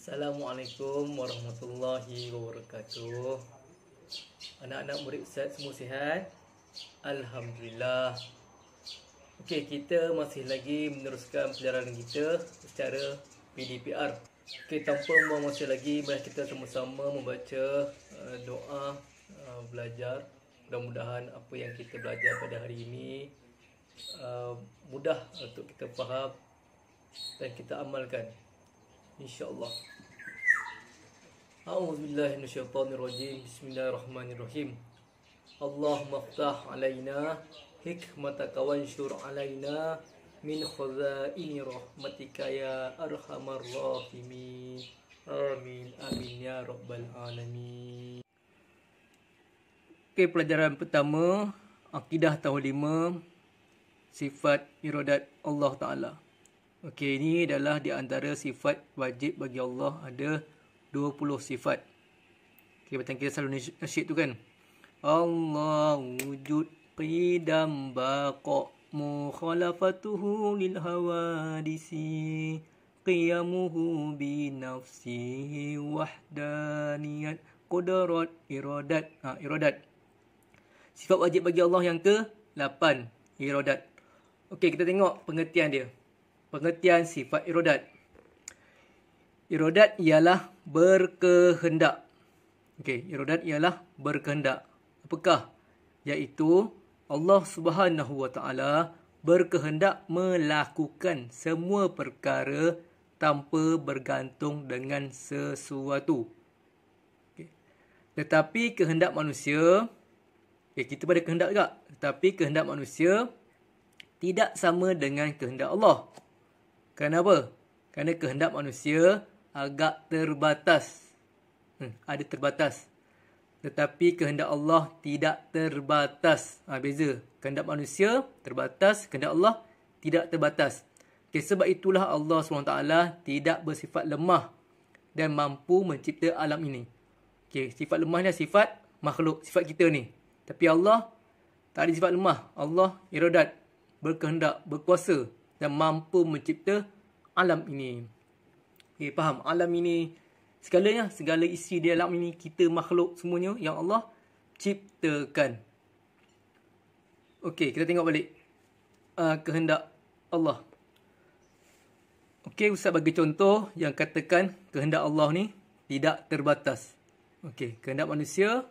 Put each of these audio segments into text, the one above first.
Assalamualaikum warahmatullahi wabarakatuh. Anak-anak murid Ustaz semua sihat? Alhamdulillah. Okey, kita masih lagi meneruskan pelajaran kita secara PDPR. Okey, tanpa membuang masa lagi, mari kita sama-sama membaca doa belajar. Mudah-mudahan apa yang kita belajar pada hari ini mudah untuk kita faham dan kita amalkan, InsyaAllah. A'udzubillahi minasyaitonirrajim. Bismillahirrahmanirrahim. Allahumma ftah alaina hikmataka wanshur alaina min khazaini rahmatika ya arhamar rahimin. Amin amin ya rabbal alamin. Okey, pelajaran pertama, akidah tahun 5, sifat iradat Allah Ta'ala. Okey, ini adalah di antara sifat wajib bagi Allah, ada 20 sifat. Okey, macam kita selalu nasyid tu kan. Allah wujud qidam baqa mukhalafatuhu lil hawadisi qiyamuhu bi nafsihi wahdaniyat qudrat iradat. Iradat. Sifat wajib bagi Allah yang ke-8, iradat. Okey, kita tengok pengertian dia. Pengertian sifat iradat. Iradat ialah berkehendak. Okey, iradat ialah berkehendak. Apakah? Iaitu Allah Subhanahu Wa Taala berkehendak melakukan semua perkara tanpa bergantung dengan sesuatu. Okay. Tetapi kehendak manusia, kita pada kehendak juga, tetapi kehendak manusia tidak sama dengan kehendak Allah. Kenapa? Kerana kehendak manusia agak terbatas. Ada terbatas. Tetapi kehendak Allah tidak terbatas. Beza. Kehendak manusia terbatas, kehendak Allah tidak terbatas. Okay, sebab itulah Allah SWT tidak bersifat lemah dan mampu mencipta alam ini. Okay, sifat lemah ni sifat makhluk, sifat kita ni. Tapi Allah tak ada sifat lemah. Allah iradat, berkehendak, berkuasa dan mampu mencipta alam ini. Okay, faham? Alam ini, segalanya, segala isi di alam ini, kita makhluk semuanya yang Allah ciptakan. Okey, kita tengok balik kehendak Allah. Okey, Ustaz bagi contoh yang katakan kehendak Allah ni tidak terbatas. Okey, kehendak manusia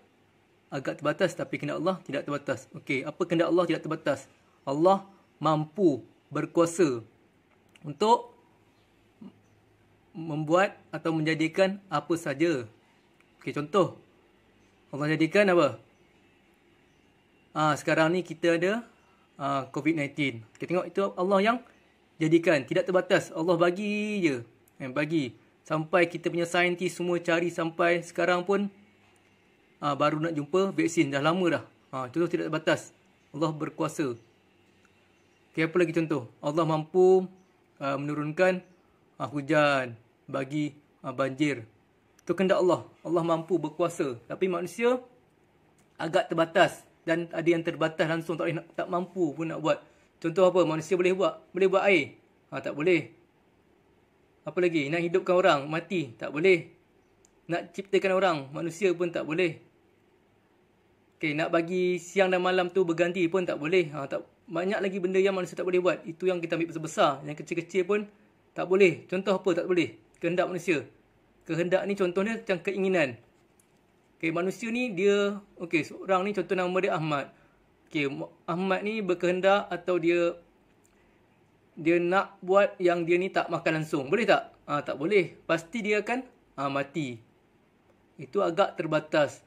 agak terbatas tapi kehendak Allah tidak terbatas. Okey, apa kehendak Allah tidak terbatas? Allah mampu, berkuasa untuk membuat atau menjadikan apa saja. Okey, contoh. Allah jadikan apa? Sekarang ni kita ada COVID-19. Kita tengok itu Allah yang jadikan. Tidak terbatas. Allah bagi je. Bagi. Sampai kita punya saintis semua cari sampai sekarang pun baru nak jumpa vaksin. Dah lama dah. Contoh tidak terbatas. Allah berkuasa. Okay, apa lagi contoh? Allah mampu menurunkan hujan, bagi banjir. Itu kehendak Allah. Allah mampu, berkuasa. Tapi manusia agak terbatas. Dan ada yang terbatas langsung, tak mampu pun nak buat. Contoh apa? Manusia boleh buat? Boleh buat air? Tak boleh. Apa lagi? Nak hidupkan orang, mati? Tak boleh. Nak ciptakan orang, manusia pun tak boleh. Okay, nak bagi siang dan malam tu berganti pun tak boleh. Banyak lagi benda yang manusia tak boleh buat. Itu yang kita ambil besar-besar. Yang kecil-kecil pun tak boleh. Contoh apa tak boleh? Kehendak manusia. Kehendak ni contohnya macam keinginan. Okay, manusia ni dia, seorang ni contoh nama dia Ahmad. Okay, Ahmad ni berkehendak atau dia nak buat yang dia ni tak makan langsung. Boleh tak? Tak boleh. Pasti dia akan mati. Itu agak terbatas.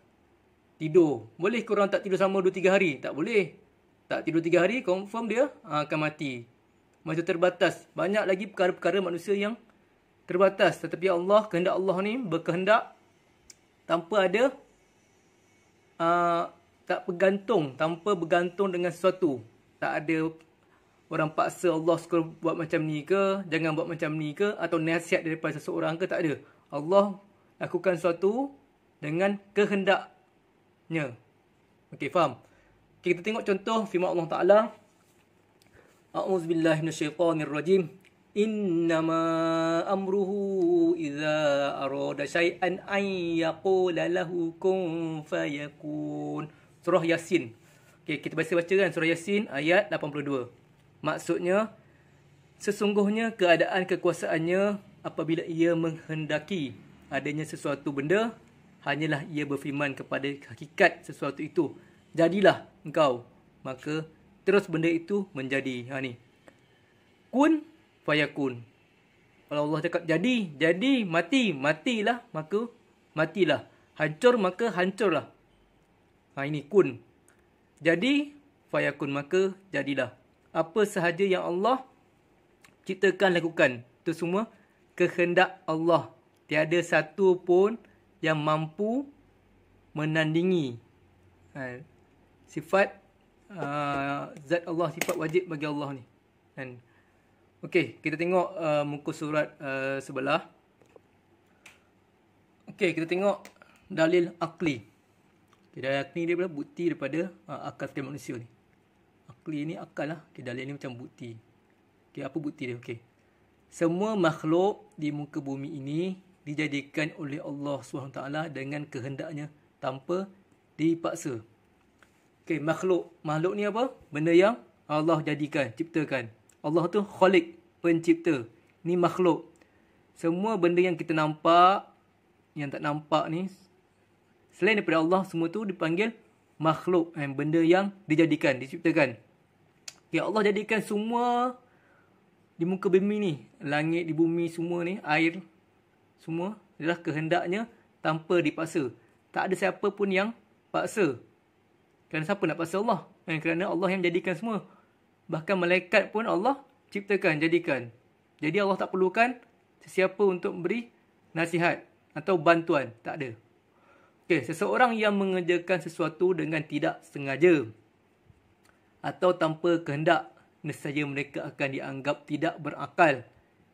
Tidur. Boleh korang tak tidur sama 2-3 hari? Tak boleh. Tak tidur 3 hari, confirm dia akan mati. Macam terbatas. Banyak lagi perkara-perkara manusia yang terbatas. Tetapi Allah, kehendak Allah ni berkehendak tanpa ada tanpa bergantung dengan sesuatu. Tak ada orang paksa Allah suka buat macam ni ke, jangan buat macam ni ke, atau nasihat daripada seseorang ke, tak ada. Allah lakukan sesuatu dengan kehendaknya. Okey, faham? Okay, kita tengok contoh firman Allah Ta'ala. A'udzubillahi minasyaitonirrajim. Innama amruhu idza arada syai'an an yaqula lahu kun fayakun. Surah Yasin. Okey, kita baca kan surah Yasin ayat 82. Maksudnya, sesungguhnya keadaan kekuasaannya apabila ia menghendaki adanya sesuatu benda, hanyalah ia berfirman kepada hakikat sesuatu itu, jadilah engkau. Maka terus benda itu menjadi. Ni. Kun fayakun. Kalau Allah cakap jadi, matilah, maka matilah. Hancur, maka hancurlah. Ini kun. Jadi, fayakun, maka jadilah. Apa sahaja yang Allah ciptakan, lakukan. Itu semua kehendak Allah. Tiada satu pun yang mampu menandingi sifat zat Allah, sifat wajib bagi Allah ni. Dan okey, kita tengok muka surat sebelah. Okey, kita tengok dalil akli. Okay, dalil akli dia adalah bukti daripada akal setiap manusia ni. Akli ni akal lah. Okay, dalil ni macam bukti. Okay, apa bukti dia? Okey. Semua makhluk di muka bumi ini dijadikan oleh Allah SWT dengan kehendaknya tanpa dipaksa. Okey, makhluk. Makhluk ni apa? Benda yang Allah jadikan, ciptakan. Allah tu khalik, pencipta. Ni makhluk. Semua benda yang kita nampak, yang tak nampak ni, selain daripada Allah, semua tu dipanggil makhluk. Benda yang dijadikan, diciptakan. Okay, Allah jadikan semua di muka bumi ni. Langit di bumi semua ni, air, semua adalah kehendaknya tanpa dipaksa. Tak ada siapa pun yang paksa. Kerana siapa nak paksa Allah? Kerana Allah yang jadikan semua. Bahkan malaikat pun Allah ciptakan, jadikan. Jadi Allah tak perlukan sesiapa untuk memberi nasihat atau bantuan. Tak ada. Okey, seseorang yang mengerjakan sesuatu dengan tidak sengaja atau tanpa kehendak, nescaya mereka akan dianggap tidak berakal,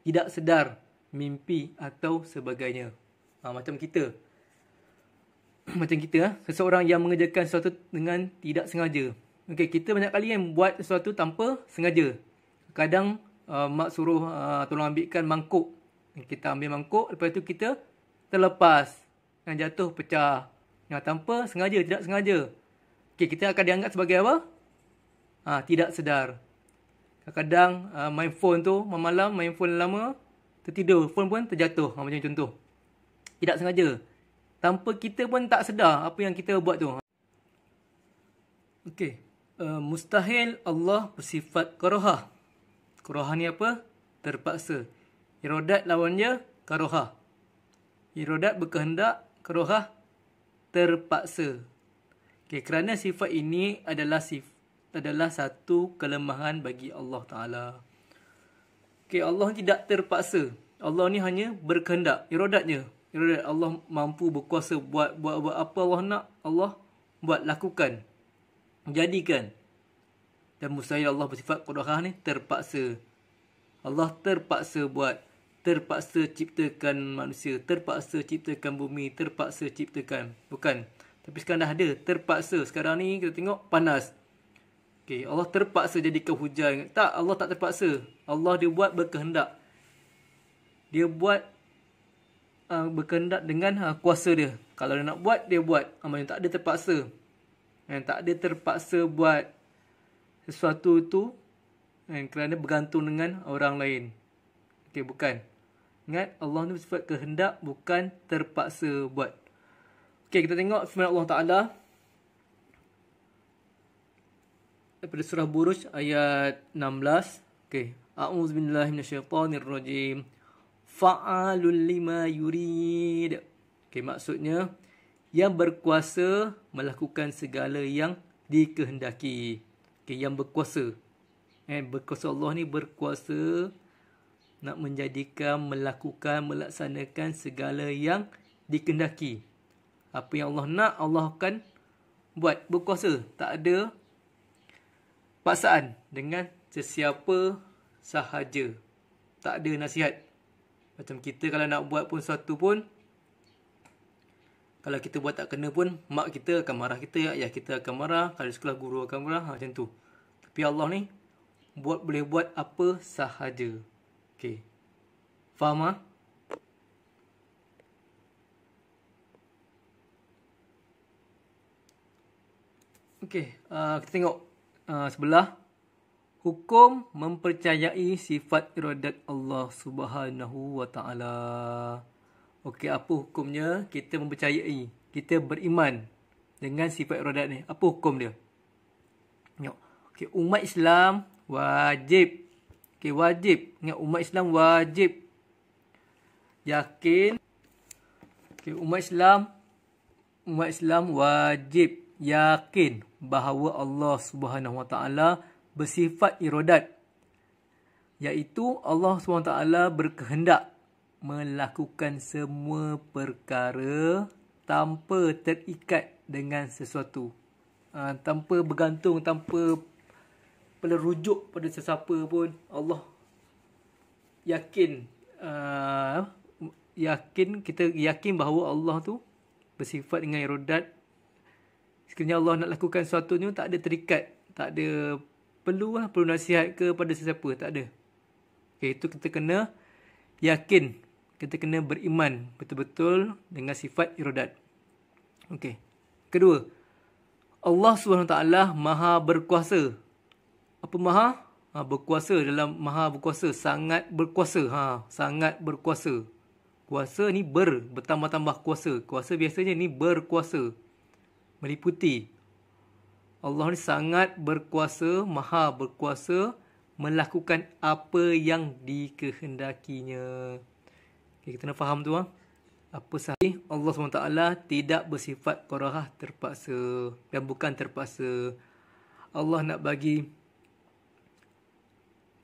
tidak sedar, mimpi atau sebagainya. Macam kita. Macam kita, seseorang yang mengerjakan sesuatu dengan tidak sengaja. Okey, kita banyak kali yang buat sesuatu tanpa sengaja. Kadang mak suruh tolong ambilkan mangkuk. Kita ambil mangkuk, lepas tu kita terlepas. Yang jatuh, pecah. Tanpa sengaja, tidak sengaja. Okey, kita akan dianggap sebagai apa? Tidak sedar. Kadang-kadang main phone tu, malam main phone lama, tertidur. Phone pun terjatuh. Macam contoh. Tidak sengaja. Tanpa kita pun tak sedar apa yang kita buat tu. Okey. Mustahil Allah bersifat karahah. Karahah ni apa? Terpaksa. Iradat lawannya karahah. Iradat berkehendak, karahah terpaksa. Okay, kerana sifat ini adalah satu kelemahan bagi Allah Ta'ala. Okay, Allah tidak terpaksa. Allah ni hanya berkehendak. Iradat Allah mampu berkuasa buat apa Allah nak. Allah buat, lakukan, jadikan. Dan mustahil Allah bersifat qadarah ni terpaksa. Allah terpaksa buat, terpaksa ciptakan manusia, terpaksa ciptakan bumi, terpaksa ciptakan. Bukan. Tapi sekarang dah ada, terpaksa. Sekarang ni kita tengok panas. Okay, Allah terpaksa jadikan hujan. Tak, Allah tak terpaksa. Allah dia buat berkehendak. Dia buat berkehendak dengan kuasa dia. Kalau dia nak buat, dia buat. Maksudnya tak ada terpaksa. Tak ada terpaksa buat sesuatu tu kerana bergantung dengan orang lain. Okey, bukan. Ingat, Allah ni bersifat kehendak, bukan terpaksa buat. Okey, kita tengok firman Allah Ta'ala daripada surah Buruj ayat 16. Okey. A'udzubillahi minasyaitonirrajim. Fa'alul lima yurid. Okey, maksudnya yang berkuasa melakukan segala yang dikehendaki. Okay, yang berkuasa. Berkuasa Allah ni berkuasa nak menjadikan, melakukan, melaksanakan segala yang dikehendaki. Apa yang Allah nak, Allah akan buat. Berkuasa. Tak ada paksaan dengan sesiapa sahaja. Tak ada nasihat. Macam kita kalau nak buat pun sesuatu pun, kalau kita buat tak kena pun, mak kita akan marah kita, ayah kita akan marah, kalau sekolah guru akan marah, macam tu. Tapi Allah ni boleh buat apa sahaja. Okey. Faham ah? Okey, kita tengok sebelah. Hukum mempercayai sifat iradat Allah Subhanahu wa taala. Okey, apa hukumnya? Kita mempercayai, kita beriman dengan sifat iradat ni. Apa hukum dia? Tengok. Okey, umat Islam wajib. Okey, wajib. Ingat, umat Islam wajib yakin. Okey, umat Islam wajib yakin bahawa Allah Subhanahu wa taala bersifat iradat, iaitu Allah SWT berkehendak melakukan semua perkara tanpa terikat dengan sesuatu, tanpa bergantung, tanpa perlu rujuk pada sesiapa pun. Allah yakin, kita yakin bahawa Allah tu bersifat dengan iradat. Sekiranya Allah nak lakukan sesuatu ni, tak ada terikat, tak ada perlu nasihat kepada sesiapa, tak ada. Okay, itu kita kena yakin, kita kena beriman betul-betul dengan sifat iradat. Okay. Kedua, Allah SWT maha berkuasa. Apa maha? Berkuasa, dalam maha berkuasa, sangat berkuasa. Sangat berkuasa. Kuasa ni bertambah-tambah kuasa. Kuasa biasanya ni berkuasa, meliputi. Allah ni sangat berkuasa, maha berkuasa melakukan apa yang dikehendakinya. Okay, kita nak faham tu. Apa sahih? Allah SWT tidak bersifat qarahah, terpaksa, dan bukan terpaksa. Allah nak bagi,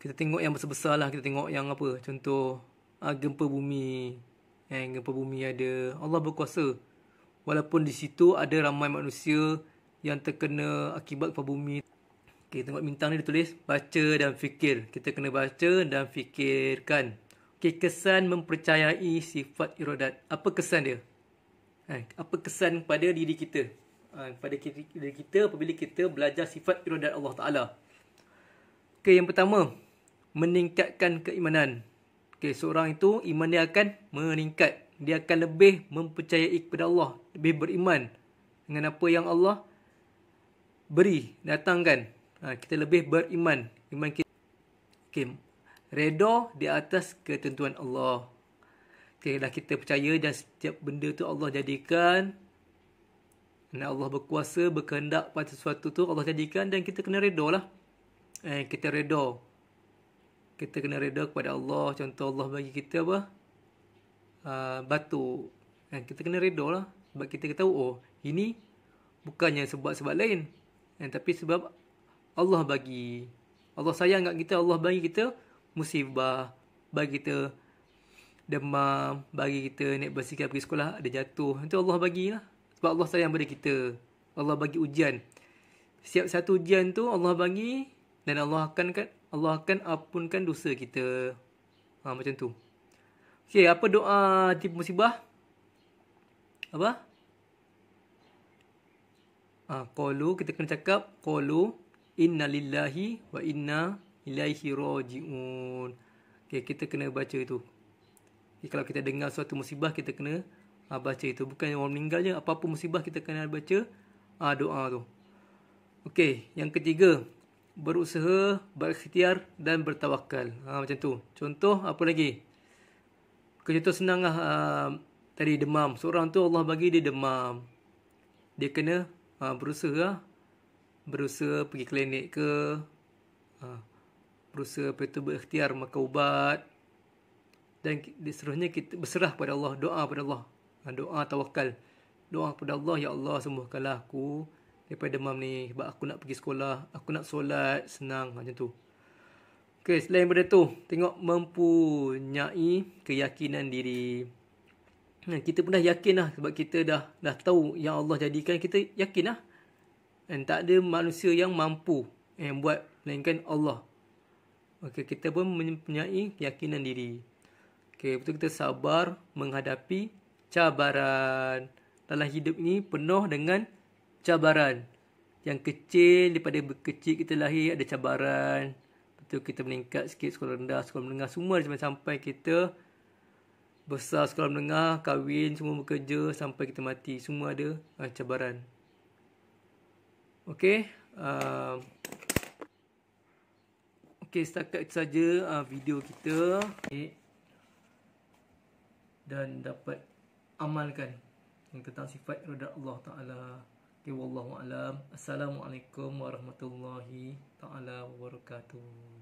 kita tengok yang besar-besar lah. Kita tengok yang apa? Contoh, gempa bumi. Gempa bumi ada. Allah berkuasa. Walaupun di situ ada ramai manusia yang terkena akibat gempa bumi. Okay, tengok bintang ni ditulis baca dan fikir. Kita kena baca dan fikirkan. Okay, kesan mempercayai sifat iradat. Apa kesan dia? Apa kesan pada diri kita? Pada diri kita apabila kita belajar sifat iradat Allah Ta'ala. Okay, yang pertama, meningkatkan keimanan. Okay, seorang itu iman dia akan meningkat. Dia akan lebih mempercayai kepada Allah, lebih beriman dengan apa yang Allah beri, datangkan. Kita lebih beriman. Iman kita. Okay. Redha di atas ketentuan Allah. Okay, dah kita percaya dan setiap benda tu Allah jadikan. Dan Allah berkuasa, berkehendak pada sesuatu tu Allah jadikan, dan kita kena redha lah. Kita redha. Kita kena redha kepada Allah. Contoh Allah bagi kita apa? Batu. Kita kena redha lah. Sebab kita tahu, ini bukannya sebab-sebab lain. Tapi sebab Allah bagi. Allah sayang kat kita. Allah bagi kita musibah. Bagi kita demam. Bagi kita naik basikal pergi sekolah, ada jatuh. Itu Allah bagilah. Sebab Allah sayang pada kita. Allah bagi ujian. Setiap satu ujian tu Allah bagi. Dan Allah akan ampunkan dosa kita. Macam tu. Okay, apa doa tipu musibah? Apa? Qalu, kita kena cakap qalu inna lillahi wa inna ilaihi raji'un. Okay, kita kena baca itu. Okay, kalau kita dengar suatu musibah, kita kena baca itu. Bukan orang meninggal je, apa-apa musibah kita kena baca doa tu. Okay, yang ketiga, berusaha, berikhtiar dan bertawakal. Macam tu. Contoh apa lagi? Contoh senang lah. Tadi demam. Seorang tu Allah bagi dia demam. Dia kena berusaha pergi klinik ke, berusaha betul berikhtiar makan ubat, dan seterusnya kita berserah pada Allah, doa pada Allah, doa tawakal, doa kepada Allah, ya Allah sembuhkanlah aku daripada demam ni, sebab aku nak pergi sekolah, aku nak solat, senang macam tu. Okey, selain daripada tu, tengok mempunyai keyakinan diri. Kita pun dah yakin lah, sebab kita dah tahu yang Allah jadikan, kita yakin lah. Dan tak ada manusia yang mampu buat melainkan Allah. Okey, kita pun mempunyai keyakinan diri. Okey, betul, kita sabar menghadapi cabaran. Dalam hidup ini penuh dengan cabaran. Yang kecil, daripada kecil kita lahir ada cabaran. Begitu kita meningkat sikit sekolah rendah, sekolah menengah, semua sampai kita besar sekolah menengah, kahwin, semua bekerja sampai kita mati. Semua ada cabaran. Okey. Okey, setakat itu saja video kita. Okay. Dan dapat amalkan tentang sifat iradat Allah Ta'ala. Okay, wallahu a'lam. Assalamualaikum warahmatullahi ta'ala wabarakatuh.